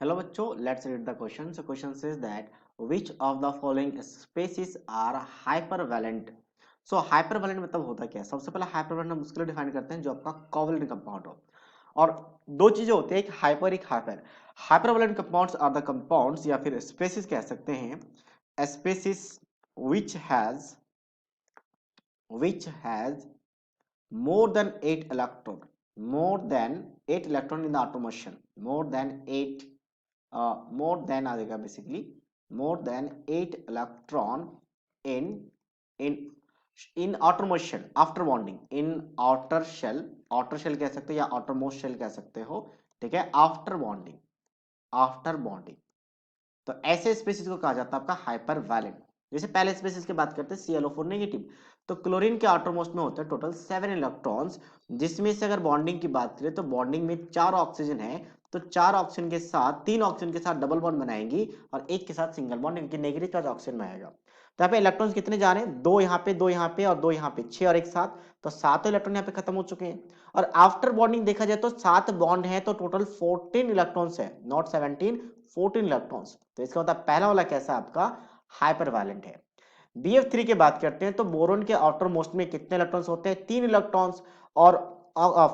Hello बच्चों, let's read the question. So question says that which of the following species are hypervalent? So hypervalent मतलब होता क्या है? सबसे पहले hypervalent हम उसके लिए डिफाइन करते हैं जो आपका कोवलेंट कंपाउंड हो। और दो चीजें होती है, एक हाइपर एक hyper. Hypervalent compounds are the compounds या फिर स्पेसिस कह सकते हैं, species which has more than 8 electron, more than 8 electron in the atom motion, more than आ जाएगा basically, more than 8 electron in in in outer motion after bonding, in outer shell कह सकते हो या outermost shell कह सकते हो, ठीक है, आफ्टर बॉन्डिंग। तो ऐसे स्पेसिस को कहा जाता है आपका हाइपर वैलेंट। जैसे पहले स्पेसिस की बात करते हैं ClO4 नेगेटिव, तो क्लोरीन के आउटरमोस्ट में होते हैं टोटल 7 इलेक्ट्रॉन्स, जिसमें से अगर बॉन्डिंग की बात करें तो बॉन्डिंग में 4 ऑक्सीजन है, तो 4 ऑक्सीजन के साथ 3 ऑक्सीजन के साथ डबल बॉन्ड बनाएंगी और एक के साथ सिंगल बॉन्ड, इनके नेगेटिव चार्ज ऑक्सीजन में आएगा। तो यहाँ पे इलेक्ट्रॉन्स कितने जा रहे हैं, 2 यहाँ पे, 2 यहाँ पे और 2 यहाँ पे, 6 और एक साथ, तो 7 इलेक्ट्रॉन यहाँ पे खत्म हो चुके हैं। और आफ्टर बॉन्डिंग देखा जाए तो 7 बॉन्ड है, तो टोटल 14 इलेक्ट्रॉन्स है, नॉट 17, 14 इलेक्ट्रॉन्स। तो इसका मतलब पहला वाला कैसा आपका हाइपर वैलेंट है। BF3 की बात करते हैं तो बोरोन के आउटर मोस्ट में कितने इलेक्ट्रॉन्स होते हैं, 3 इलेक्ट्रॉन्स। और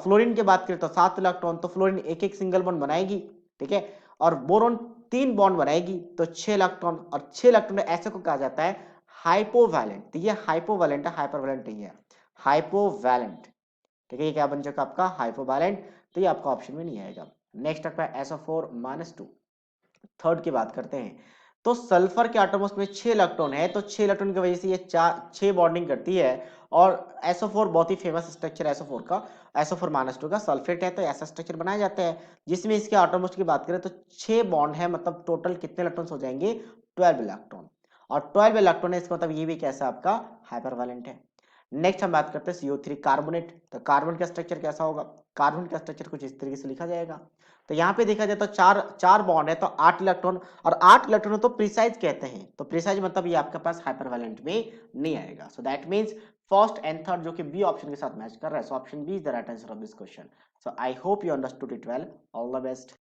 फ्लोरीन की बात करें तो 7 इलेक्ट्रॉन, तो फ्लोरीन एक एक सिंगल बॉन्ड बनाएगी, ठीक है, और बोरोन 3 बॉन्ड बनाएगी, तो 6 इलेक्ट्रॉन, और 6 इलेक्ट्रॉन ऐसे को कहा जाता है हाइपोवैलेंट। तो ये हाइपोवैलेंट है, हाइपरवैलेंट नहीं है, हाइपोवैलेंट, ठीक है। ये क्या बन जाएगा आपका हाइपोवैलेंट, तो ये आपका ऑप्शन में नहीं आएगा। नेक्स्ट आपका SO4-2, थर्ड की बात करते हैं। तो सल्फर के एटॉम्स में 6 इलेक्ट्रॉन है, तो 6 इलेक्ट्रॉन की वजह से ये 6 बॉन्डिंग करती है। और SO4 बहुत ही फेमस स्ट्रक्चर है SO4 का, SO4-2 का सल्फेट है, तो ऐसा स्ट्रक्चर बनाया जाता है जिसमें इसके एटॉम्स की बात करें तो 6 बॉन्ड है, मतलब टोटल कितने इलेक्ट्रॉन्स हो जाएंगे, 12 इलेक्ट्रॉन। और 12 इलेक्ट्रॉन है, इसका मतलब ये भी कैसा आपका हाइपरवैलेंट है। नेक्स्ट हम बात करते हैं CO3 कार्बोनेट। तो कार्बन का स्ट्रक्चर कैसा होगा, कार्बन का स्ट्रक्चर कुछ इस तरीके से लिखा जाएगा। तो यहाँ पे देखा जाए तो चार चार बॉन्ड है, तो 8 इलेक्ट्रॉन, और 8 इलेक्ट्रॉन तो प्रिसाइज कहते हैं, तो प्रिसाइज मतलब ये आपके पास हाइपरवैलेंट में नहीं आएगा। So that means first and third जो कि बी ऑप्शन के साथ मैच कर रहा है, so option B is the right answer of this question. So I hope you understood it well, all the best.